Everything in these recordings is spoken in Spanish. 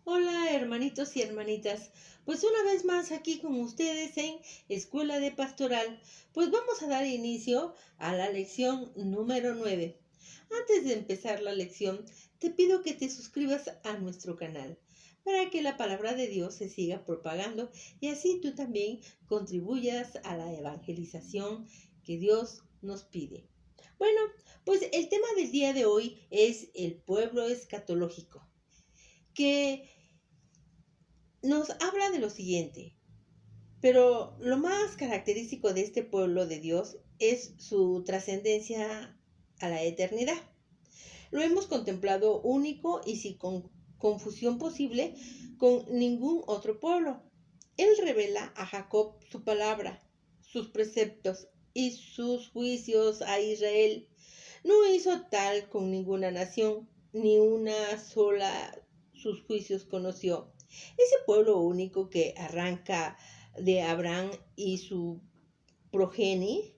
Hola hermanitos y hermanitas, pues una vez más aquí con ustedes en Escuela de Pastoral, pues vamos a dar inicio a la lección número 9. Antes de empezar la lección, te pido que te suscribas a nuestro canal para que la palabra de Dios se siga propagando y así tú también contribuyas a la evangelización que Dios nos pide. Bueno, pues el tema del día de hoy es el pueblo escatológico, que nos habla de lo siguiente, pero lo más característico de este pueblo de Dios es su trascendencia a la eternidad. Lo hemos contemplado único y sin confusión posible con ningún otro pueblo. Él revela a Jacob su palabra, sus preceptos y sus juicios a Israel. No hizo tal con ninguna nación, ni una sola sus juicios conoció. Ese pueblo único que arranca de Abraham y su progenie,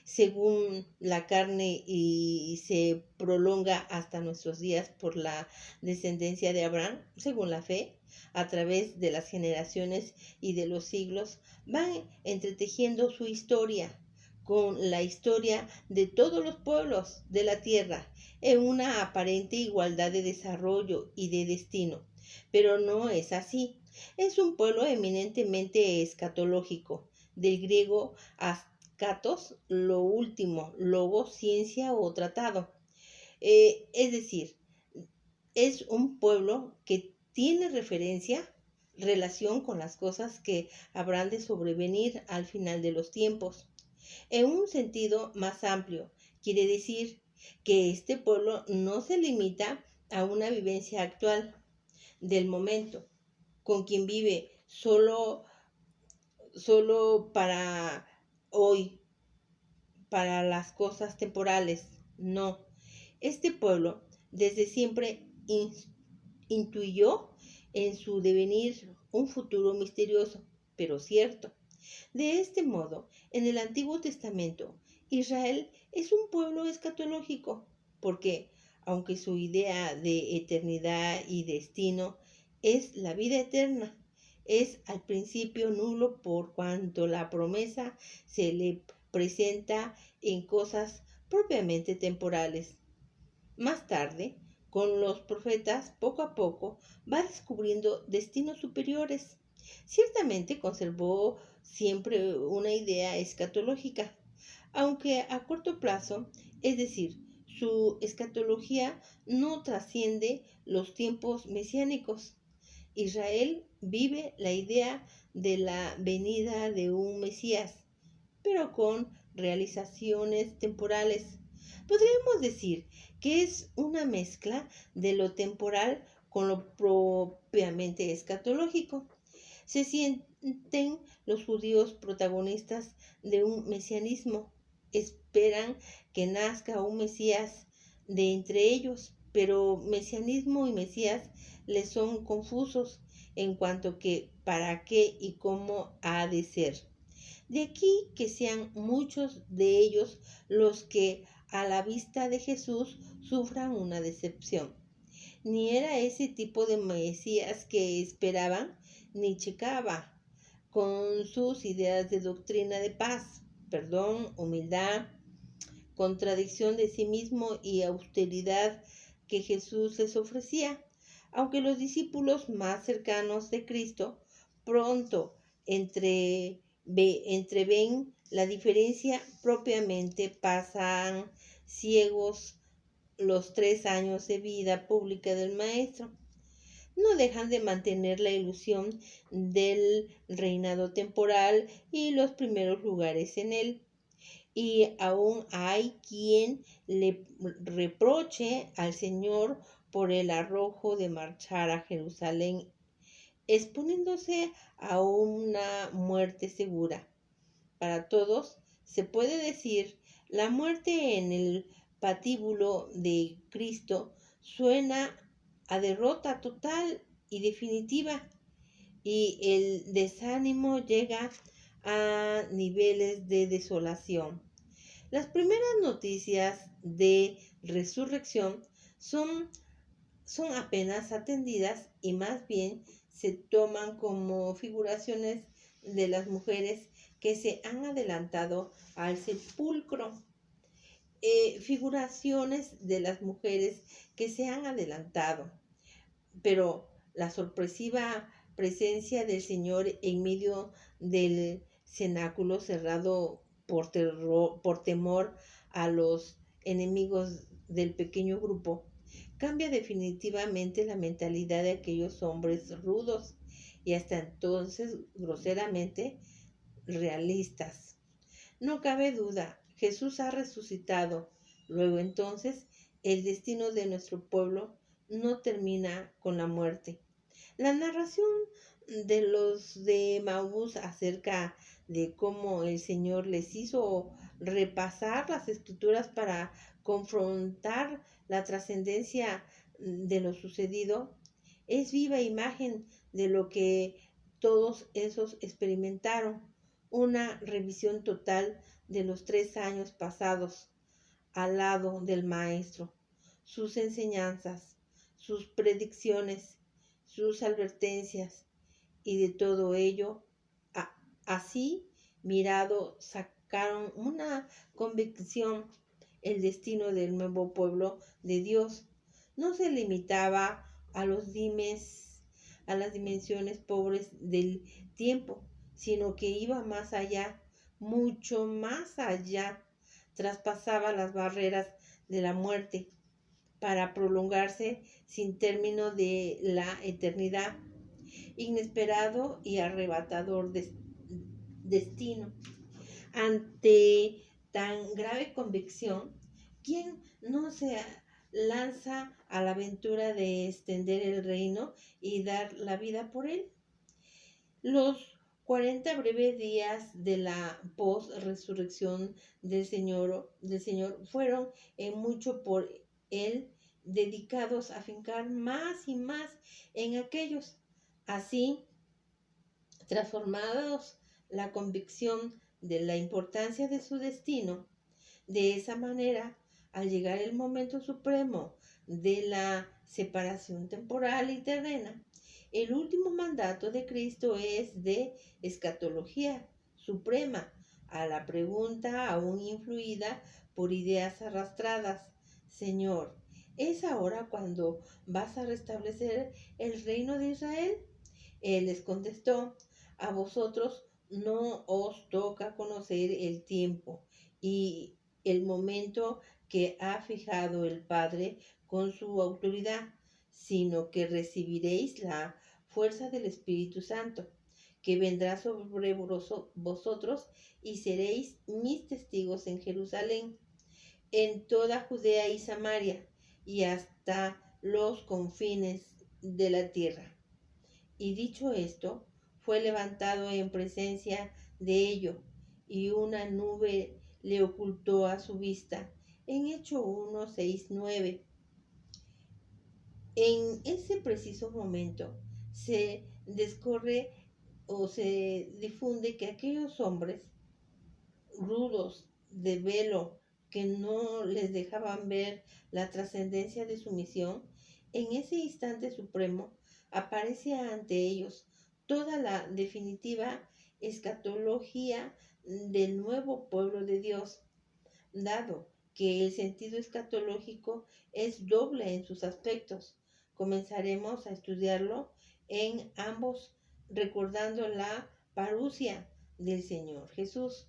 según la carne y se prolonga hasta nuestros días por la descendencia de Abraham, según la fe, a través de las generaciones y de los siglos, van entretejiendo su historia con la historia de todos los pueblos de la tierra en una aparente igualdad de desarrollo y de destino. Pero no es así. Es un pueblo eminentemente escatológico, del griego catos, lo último, logo, ciencia o tratado. Es decir, es un pueblo que tiene relación con las cosas que habrán de sobrevenir al final de los tiempos. En un sentido más amplio, quiere decir que este pueblo no se limita a una vivencia actual del momento, con quien vive solo para hoy, para las cosas temporales. No, este pueblo desde siempre intuyó en su devenir un futuro misterioso, pero cierto. De este modo, en el Antiguo Testamento, Israel es un pueblo escatológico, porque, aunque su idea de eternidad y destino es la vida eterna, es al principio nulo por cuanto la promesa se le presenta en cosas propiamente temporales. Más tarde, con los profetas, poco a poco, va descubriendo destinos superiores. Ciertamente conservó siempre una idea escatológica, aunque a corto plazo, es decir, su escatología no trasciende los tiempos mesiánicos. Israel vive la idea de la venida de un Mesías, pero con realizaciones temporales. Podríamos decir que es una mezcla de lo temporal con lo propiamente escatológico. Se sienten los judíos protagonistas de un mesianismo. Esperan que nazca un Mesías de entre ellos, pero mesianismo y Mesías les son confusos en cuanto que para qué y cómo ha de ser. De aquí que sean muchos de ellos los que a la vista de Jesús sufran una decepción. Ni era ese tipo de Mesías que esperaban, ni checaba con sus ideas de doctrina de paz, perdón, humildad, contradicción de sí mismo y austeridad que Jesús les ofrecía, aunque los discípulos más cercanos de Cristo pronto entreven la diferencia propiamente, pasan ciegos los 3 años de vida pública del Maestro. No dejan de mantener la ilusión del reinado temporal y los primeros lugares en él. Y aún hay quien le reproche al Señor por el arrojo de marchar a Jerusalén, exponiéndose a una muerte segura. Para todos, se puede decir, la muerte en el patíbulo de Cristo suena a derrota total y definitiva, y el desánimo llega a niveles de desolación. Las primeras noticias de resurrección son son apenas atendidas y más bien se toman como figuraciones de las mujeres que se han adelantado al sepulcro. Figuraciones de las mujeres que se han adelantado, pero la sorpresiva presencia del Señor en medio del cenáculo cerrado por temor a los enemigos del pequeño grupo, cambia definitivamente la mentalidad de aquellos hombres rudos y hasta entonces groseramente realistas. No cabe duda, Jesús ha resucitado. Luego entonces, el destino de nuestro pueblo no termina con la muerte. La narración de los de Maús acerca de cómo el Señor les hizo repasar las escrituras para confrontar la trascendencia de lo sucedido es viva imagen de lo que todos esos experimentaron, una revisión total de los 3 años pasados al lado del Maestro, sus enseñanzas, sus predicciones, sus advertencias, y de todo ello, así mirado, sacaron una convicción. El destino del nuevo pueblo de Dios no se limitaba a los dimes, a las dimensiones pobres del tiempo, sino que iba más allá, mucho más allá, traspasaba las barreras de la muerte para prolongarse sin término de la eternidad, inesperado y arrebatador destino. Ante tan grave convicción, ¿quién no se lanza a la aventura de extender el reino y dar la vida por él? Los 40 breves días de la post-resurrección del Señor fueron en mucho por él dedicados a fincar más y más en aquellos. Así, transformados la convicción de la importancia de su destino, de esa manera, al llegar el momento supremo de la separación temporal y terrena, el último mandato de Cristo es de escatología suprema a la pregunta aún influida por ideas arrastradas: Señor, ¿es ahora cuando vas a restablecer el reino de Israel? Él les contestó: a vosotros no os toca conocer el tiempo y el momento que ha fijado el Padre con su autoridad, sino que recibiréis la fuerza del Espíritu Santo, que vendrá sobre vosotros, y seréis mis testigos en Jerusalén, en toda Judea y Samaria, y hasta los confines de la tierra. Y dicho esto, fue levantado en presencia de ellos, y una nube le ocultó a su vista. En Hecho 1, 6, 9. En ese preciso momento se descorre o se difunde que aquellos hombres rudos de velo que no les dejaban ver la trascendencia de su misión, en ese instante supremo aparece ante ellos toda la definitiva escatología del nuevo pueblo de Dios, dado que el sentido escatológico es doble en sus aspectos. Comenzaremos a estudiarlo en ambos, recordando la parusia del Señor Jesús.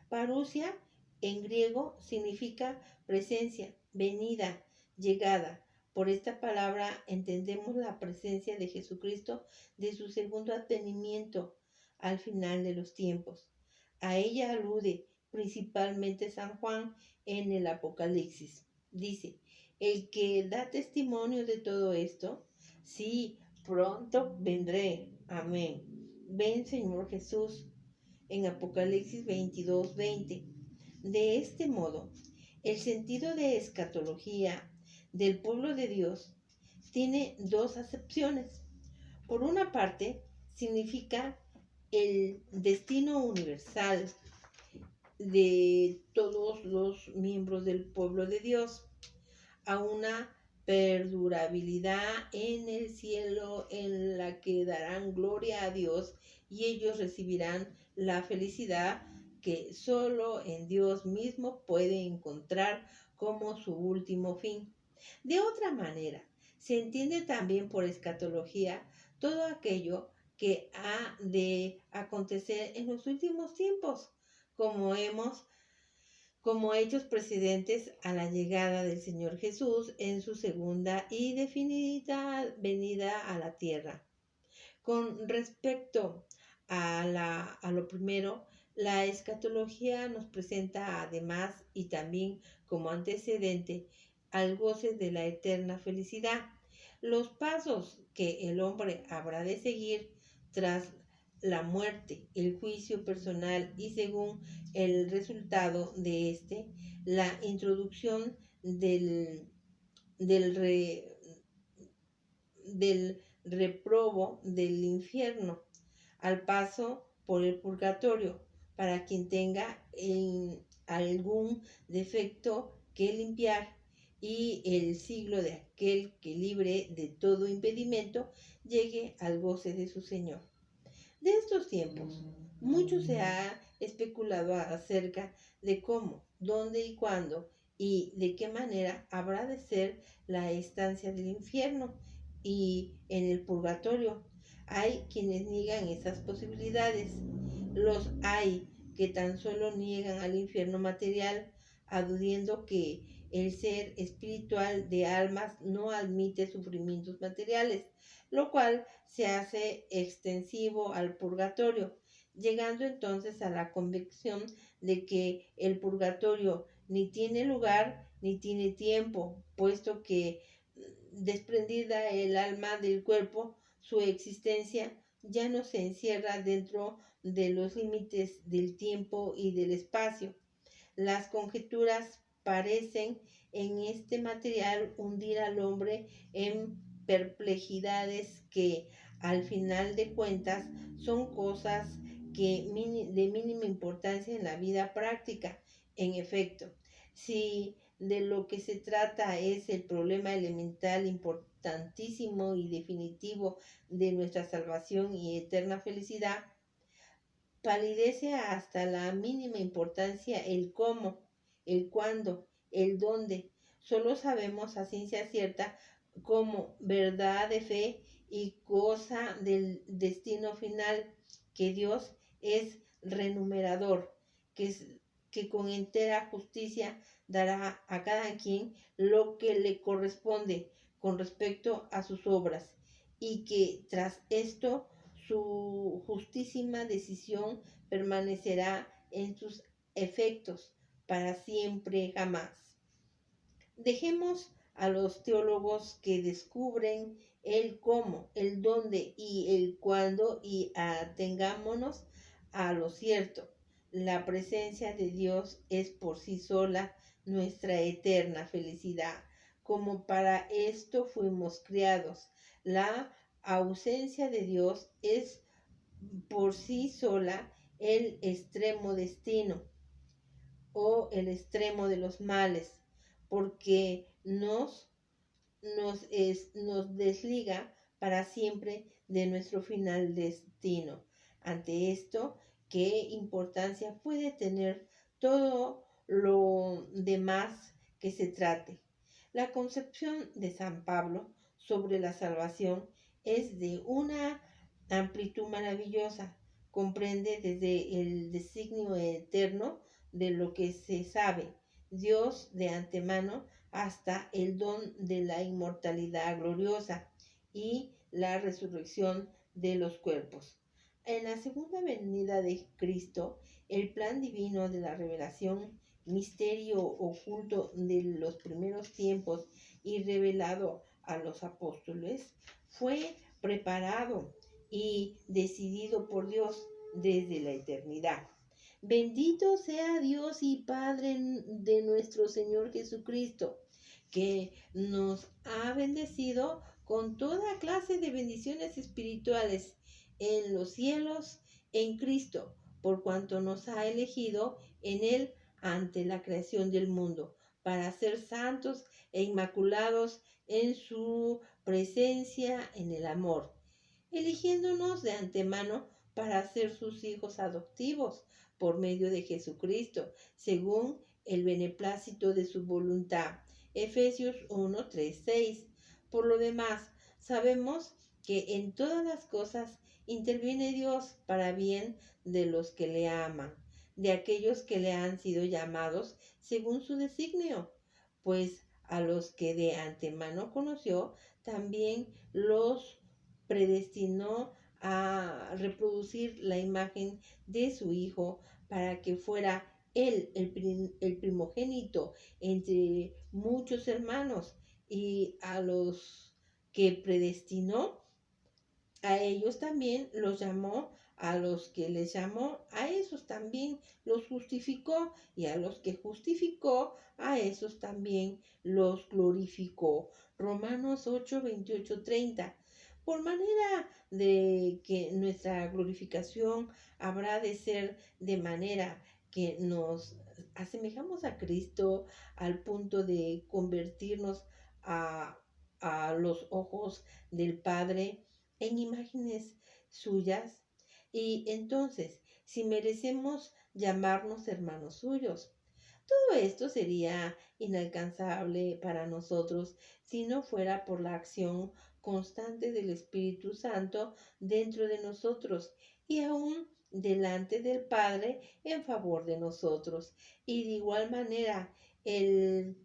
Parusia en griego significa presencia, venida, llegada. Por esta palabra entendemos la presencia de Jesucristo de su segundo advenimiento al final de los tiempos. A ella alude principalmente San Juan en el Apocalipsis. Dice: el que da testimonio de todo esto, sí, pronto vendré. Amén. Ven, Señor Jesús, en Apocalipsis 22, 20. De este modo, el sentido de escatología del pueblo de Dios tiene dos acepciones. Por una parte, significa el destino universal de todos los miembros del pueblo de Dios a una perdurabilidad en el cielo en la que darán gloria a Dios y ellos recibirán la felicidad que solo en Dios mismo puede encontrar como su último fin. De otra manera, se entiende también por escatología todo aquello que ha de acontecer en los últimos tiempos, como hemos como hechos precedentes a la llegada del Señor Jesús en su segunda y definitiva venida a la tierra. Con respecto a lo primero, la escatología nos presenta además y también como antecedente al goce de la eterna felicidad, los pasos que el hombre habrá de seguir tras la muerte, el juicio personal y según el resultado de este, la introducción del, re- del reprobo del infierno al paso por el purgatorio para quien tenga algún defecto que limpiar y el siglo de aquel que libre de todo impedimento llegue al goce de su Señor. De estos tiempos, mucho se ha especulado acerca de cómo, dónde y cuándo y de qué manera habrá de ser la estancia del infierno y en el purgatorio. Hay quienes niegan esas posibilidades. Los hay que tan solo niegan al infierno material, aduciendo que el ser espiritual de almas no admite sufrimientos materiales, lo cual se hace extensivo al purgatorio, llegando entonces a la convicción de que el purgatorio ni tiene lugar ni tiene tiempo, puesto que desprendida el alma del cuerpo, su existencia ya no se encierra dentro de los límites del tiempo y del espacio. Las conjeturas parecen en este material hundir al hombre en perplejidades que al final de cuentas son cosas de mínima importancia en la vida práctica. En efecto, si de lo que se trata es el problema elemental importantísimo y definitivo de nuestra salvación y eterna felicidad, palidece hasta la mínima importancia el cómo, el cuándo, el dónde. Solo sabemos a ciencia cierta como verdad de fe y cosa del destino final, que Dios es renumerador, que con entera justicia dará a cada quien lo que le corresponde con respecto a sus obras, y que tras esto su justísima decisión permanecerá en sus efectos para siempre jamás. Dejemos a los teólogos que descubren el cómo, el dónde y el cuándo y atengámonos a lo cierto. La presencia de Dios es por sí sola nuestra eterna felicidad. Como para esto fuimos criados. La ausencia de Dios es por sí sola el extremo destino o el extremo de los males, porque nos desliga para siempre de nuestro final destino. Ante esto, ¿qué importancia puede tener todo lo demás que se trate? La concepción de San Pablo sobre la salvación es de una amplitud maravillosa. Comprende desde el designio eterno de lo que se sabe, Dios de antemano, hasta el don de la inmortalidad gloriosa y la resurrección de los cuerpos. En la segunda venida de Cristo, el plan divino de la revelación, misterio oculto de los primeros tiempos y revelado a los apóstoles, fue preparado y decidido por Dios desde la eternidad. Bendito sea Dios y Padre de nuestro Señor Jesucristo, que nos ha bendecido con toda clase de bendiciones espirituales en los cielos en Cristo, por cuanto nos ha elegido en Él ante la creación del mundo, para ser santos e inmaculados en su presencia en el amor, eligiéndonos de antemano para ser sus hijos adoptivos por medio de Jesucristo, según el beneplácito de su voluntad. Efesios 1, 3, 6. Por lo demás, sabemos que en todas las cosas interviene Dios para bien de los que le aman, de aquellos que le han sido llamados según su designio, pues a los que de antemano conoció, también los predestinó a reproducir la imagen de su Hijo para que fuera él el primogénito entre muchos hermanos, y a los que predestinó, a ellos también los llamó, a los que les llamó, a esos también los justificó, y a los que justificó, a esos también los glorificó. Romanos 8, 28, 30. Por manera de que nuestra glorificación habrá de ser de manera que nos asemejamos a Cristo al punto de convertirnos a, a los ojos del Padre en imágenes suyas, y entonces, si merecemos llamarnos hermanos suyos. Todo esto sería inalcanzable para nosotros si no fuera por la acción constante del Espíritu Santo dentro de nosotros y aún delante del Padre en favor de nosotros. Y de igual manera, el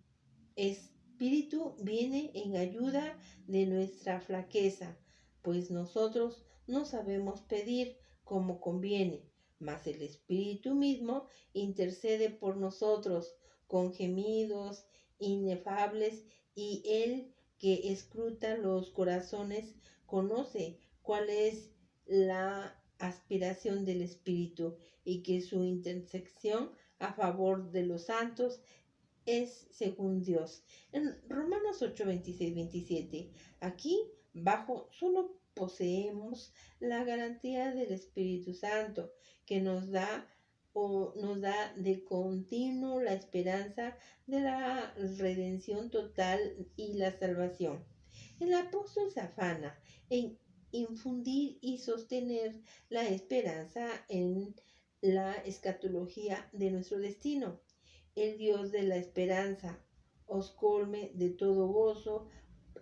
Espíritu viene en ayuda de nuestra flaqueza, pues nosotros no sabemos pedir como conviene, mas el Espíritu mismo intercede por nosotros con gemidos inefables, y Él que escruta los corazones conoce cuál es la aspiración del Espíritu, y que su intercesión a favor de los santos es según Dios. En Romanos 8, 26, 27, aquí bajo solo poseemos la garantía del Espíritu Santo, que nos da de continuo la esperanza de la redención total y la salvación. El apóstol se afana en infundir y sostener la esperanza en la escatología de nuestro destino. El Dios de la esperanza os colme de todo gozo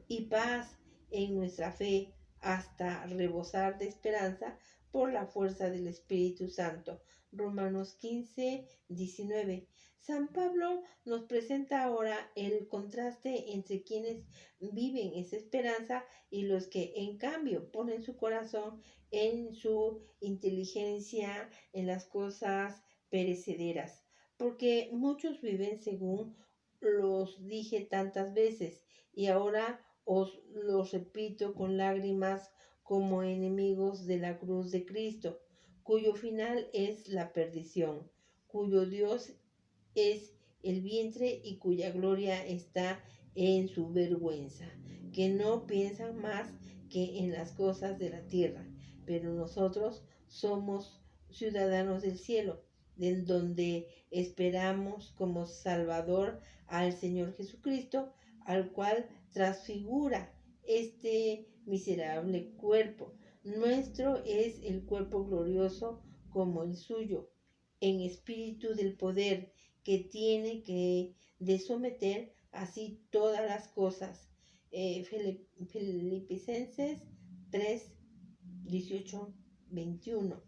y paz en nuestra fe, hasta rebosar de esperanza por la fuerza del Espíritu Santo. Romanos 15, 19. San Pablo nos presenta ahora el contraste entre quienes viven esa esperanza y los que en cambio ponen su corazón en su inteligencia en las cosas perecederas, porque muchos viven según los dije tantas veces, y ahora os los repito con lágrimas, como enemigos de la cruz de Cristo, cuyo final es la perdición, cuyo Dios es el vientre y cuya gloria está en su vergüenza, que no piensan más que en las cosas de la tierra, pero nosotros somos ciudadanos del cielo, de donde esperamos como Salvador al Señor Jesucristo, al cual transfigura este miserable cuerpo. Nuestro es el cuerpo glorioso como el suyo, en espíritu del poder, que tiene que de someter así todas las cosas. Filipenses 3, 18, 21.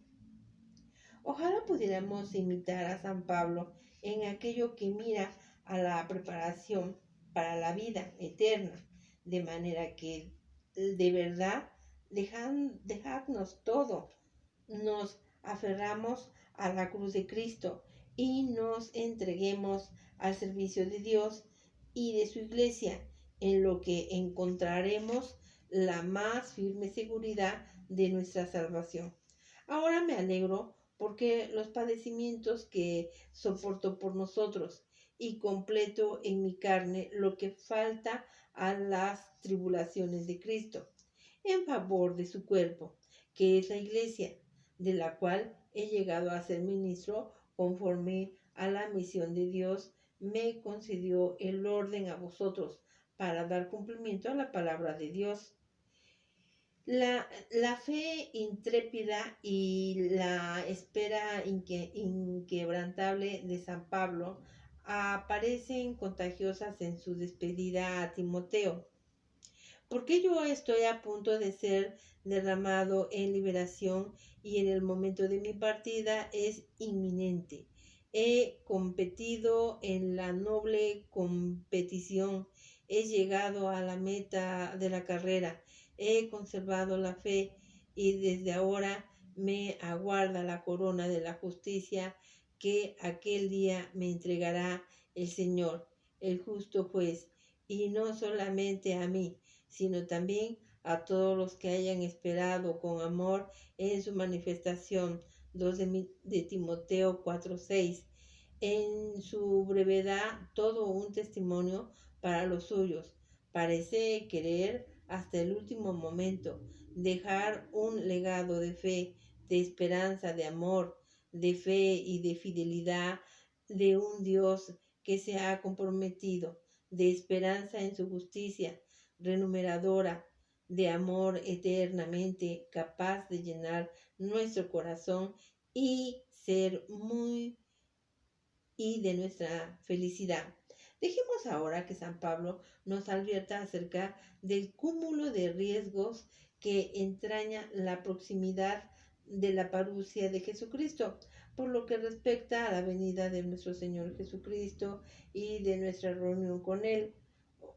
Ojalá pudiéramos imitar a San Pablo en aquello que mira a la preparación para la vida eterna, de manera que de verdad dejadnos todo, nos aferramos a la cruz de Cristo y nos entreguemos al servicio de Dios y de su iglesia, en lo que encontraremos la más firme seguridad de nuestra salvación. Ahora me alegro porque los padecimientos que soporto por nosotros, y completo en mi carne lo que falta a las tribulaciones de Cristo, en favor de su cuerpo, que es la iglesia, de la cual he llegado a ser ministro conforme a la misión de Dios me concedió el orden a vosotros, para dar cumplimiento a la palabra de Dios. La fe intrépida y la espera inquebrantable de San Pablo aparecen contagiosas en su despedida a Timoteo. Porque yo estoy a punto de ser derramado en liberación y en el momento de mi partida es inminente. He competido en la noble competición, he llegado a la meta de la carrera, he conservado la fe y desde ahora me aguarda la corona de la justicia que aquel día me entregará el Señor, el justo juez, y no solamente a mí, sino también a todos los que hayan esperado con amor en su manifestación. 2 de Timoteo 4:6. En su brevedad, todo un testimonio para los suyos. Parece querer hasta el último momento dejar un legado de fe, de esperanza, de amor, de fe y de fidelidad de un Dios que se ha comprometido, de esperanza en su justicia renumeradora, de amor eternamente capaz de llenar nuestro corazón y ser muy y de nuestra felicidad. Dejemos ahora que San Pablo nos advierta acerca del cúmulo de riesgos que entraña la proximidad de la parucia de Jesucristo, por lo que respecta a la venida de nuestro Señor Jesucristo y de nuestra reunión con Él.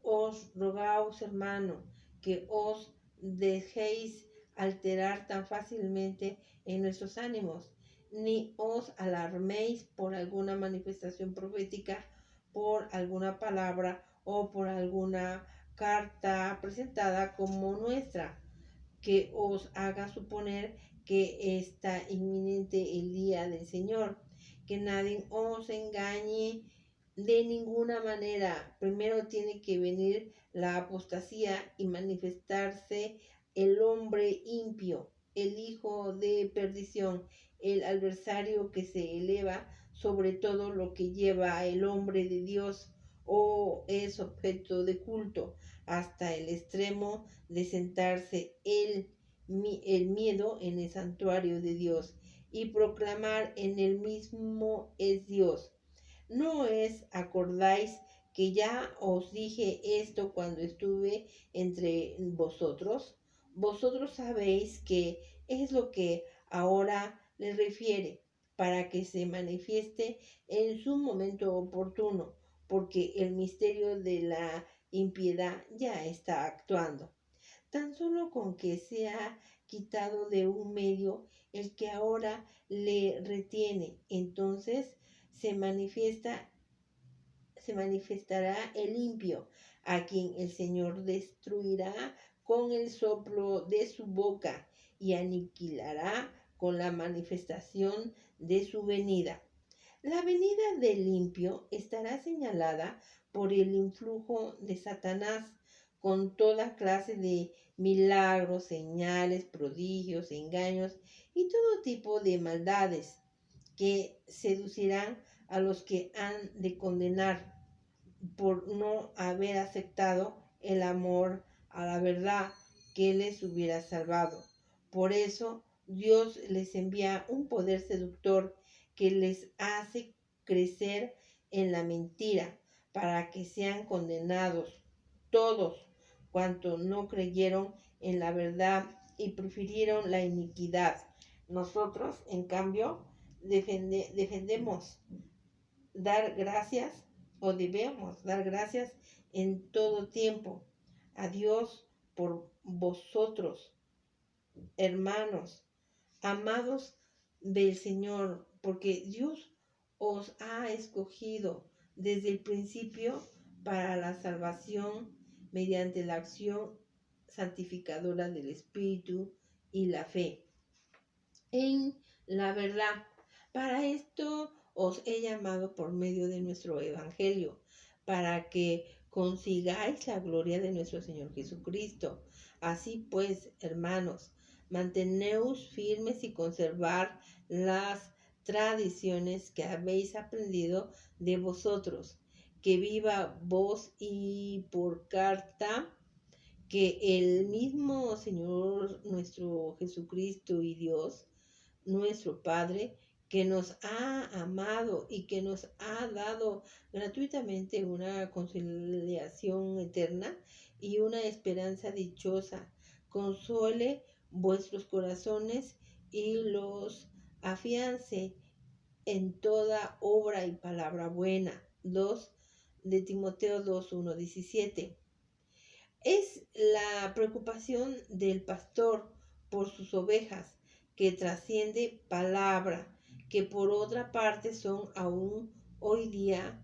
Os rogaos, hermano, que os dejéis alterar tan fácilmente en nuestros ánimos, ni os alarméis por alguna manifestación profética, por alguna palabra o por alguna carta presentada como nuestra, que os haga suponer que está inminente el día del Señor. Que nadie os engañe de ninguna manera. Primero tiene que venir la apostasía y manifestarse el hombre impío, el hijo de perdición, el adversario que se eleva sobre todo lo que lleva el hombre de Dios o es objeto de culto, hasta el extremo de sentarse el miedo en el santuario de Dios y proclamar en el mismo es Dios. ¿No es, acordáis, que ya os dije esto cuando estuve entre vosotros? Vosotros sabéis que es lo que ahora le refiere, para que se manifieste en su momento oportuno, porque el misterio de la impiedad ya está actuando. Tan solo con que sea quitado de un medio el que ahora le retiene, entonces se manifestará el limpio, a quien el Señor destruirá con el soplo de su boca y aniquilará con la manifestación de su venida. La venida del limpio estará señalada por el influjo de Satanás con toda clase de milagros, señales, prodigios, engaños y todo tipo de maldades que seducirán a los que han de condenar por no haber aceptado el amor a la verdad que les hubiera salvado. Por eso Dios les envía un poder seductor que les hace crecer en la mentira para que sean condenados todos cuantos no creyeron en la verdad y prefirieron la iniquidad. Nosotros, en cambio, defendemos dar gracias o debemos dar gracias en todo tiempo a Dios por vosotros, hermanos, amados del Señor, porque Dios os ha escogido desde el principio para la salvación mediante la acción santificadora del Espíritu y la fe en la verdad. Para esto os he llamado por medio de nuestro Evangelio, para que consigáis la gloria de nuestro Señor Jesucristo. Así pues, hermanos, manteneos firmes y conservar las tradiciones que habéis aprendido de vosotros, que viva voz y por carta, que el mismo Señor nuestro Jesucristo y Dios, nuestro Padre, que nos ha amado y que nos ha dado gratuitamente una conciliación eterna y una esperanza dichosa, consuele vuestros corazones y los afiance en toda obra y palabra buena. 2 de Timoteo 2:1-17. Es la preocupación del pastor por sus ovejas que trasciende palabra, que por otra parte son aún hoy día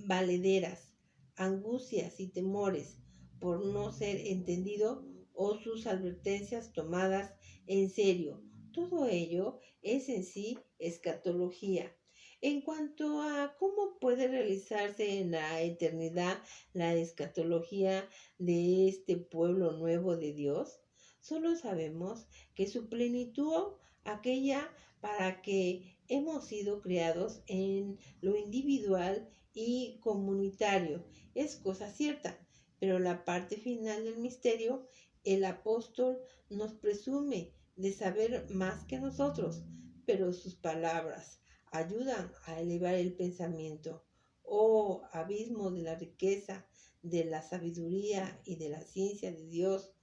valederas, angustias y temores por no ser entendido o sus advertencias tomadas en serio. Todo ello es en sí escatología. En cuanto a cómo puede realizarse en la eternidad la escatología de este pueblo nuevo de Dios, solo sabemos que su plenitud, aquella para que hemos sido creados en lo individual y comunitario, es cosa cierta, pero la parte final del misterio, el apóstol nos presume de saber más que nosotros, pero sus palabras ayudan a elevar el pensamiento. Oh, abismo de la riqueza, de la sabiduría y de la ciencia de Dios,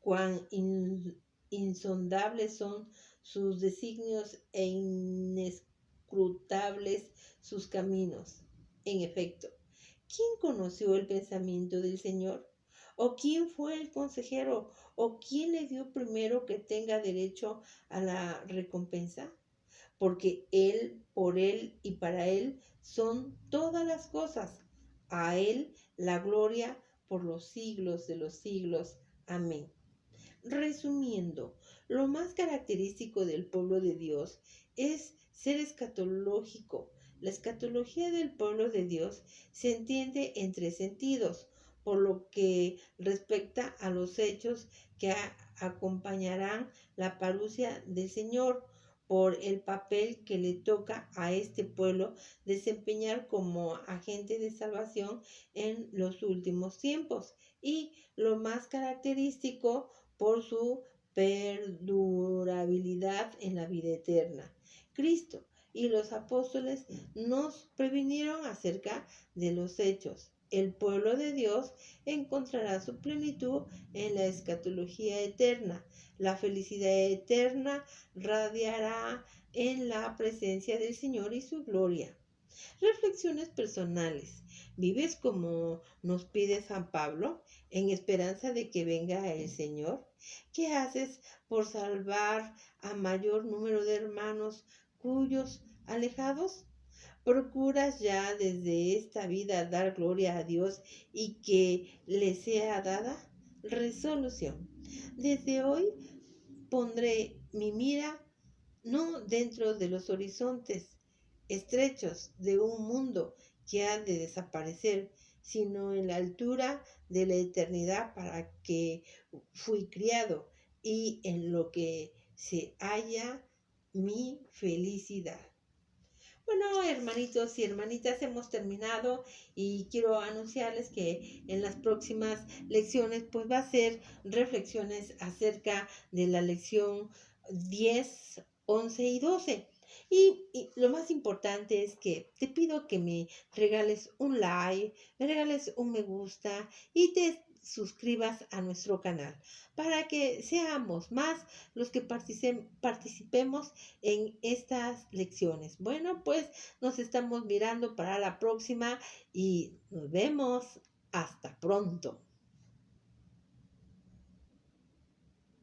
cuán insondables son sus designios e inescrutables sus caminos. En efecto, ¿quién conoció el pensamiento del Señor? ¿O quién fue el consejero? ¿O quién le dio primero que tenga derecho a la recompensa? Porque Él, por Él y para Él son todas las cosas. A Él la gloria por los siglos de los siglos. Amén. Resumiendo, lo más característico del pueblo de Dios es ser escatológico. La escatología del pueblo de Dios se entiende en tres sentidos, por lo que respecta a los hechos que acompañarán la parusia del Señor, por el papel que le toca a este pueblo desempeñar como agente de salvación en los últimos tiempos, y lo más característico por su perdurabilidad en la vida eterna. Cristo y los apóstoles nos previnieron acerca de los hechos. El pueblo de Dios encontrará su plenitud en la escatología eterna. La felicidad eterna radiará en la presencia del Señor y su gloria. Reflexiones personales. ¿Vives como nos pide San Pablo, en esperanza de que venga el Señor? ¿Qué haces por salvar a mayor número de hermanos cuyos alejados? ¿Procuras ya desde esta vida dar gloria a Dios y que le sea dada? Resolución. Desde hoy pondré mi mira no dentro de los horizontes estrechos de un mundo que ha de desaparecer, sino en la altura de la eternidad para que fui criado y en lo que se halla mi felicidad. Bueno, hermanitos y hermanitas, hemos terminado y quiero anunciarles que en las próximas lecciones pues va a ser reflexiones acerca de la lección 10, 11 y 12. Y lo más importante es que te pido que me regales un like, me regales un me gusta y te suscribas a nuestro canal para que seamos más los que participemos en estas lecciones. Bueno, pues nos estamos mirando para la próxima y nos vemos. Hasta pronto.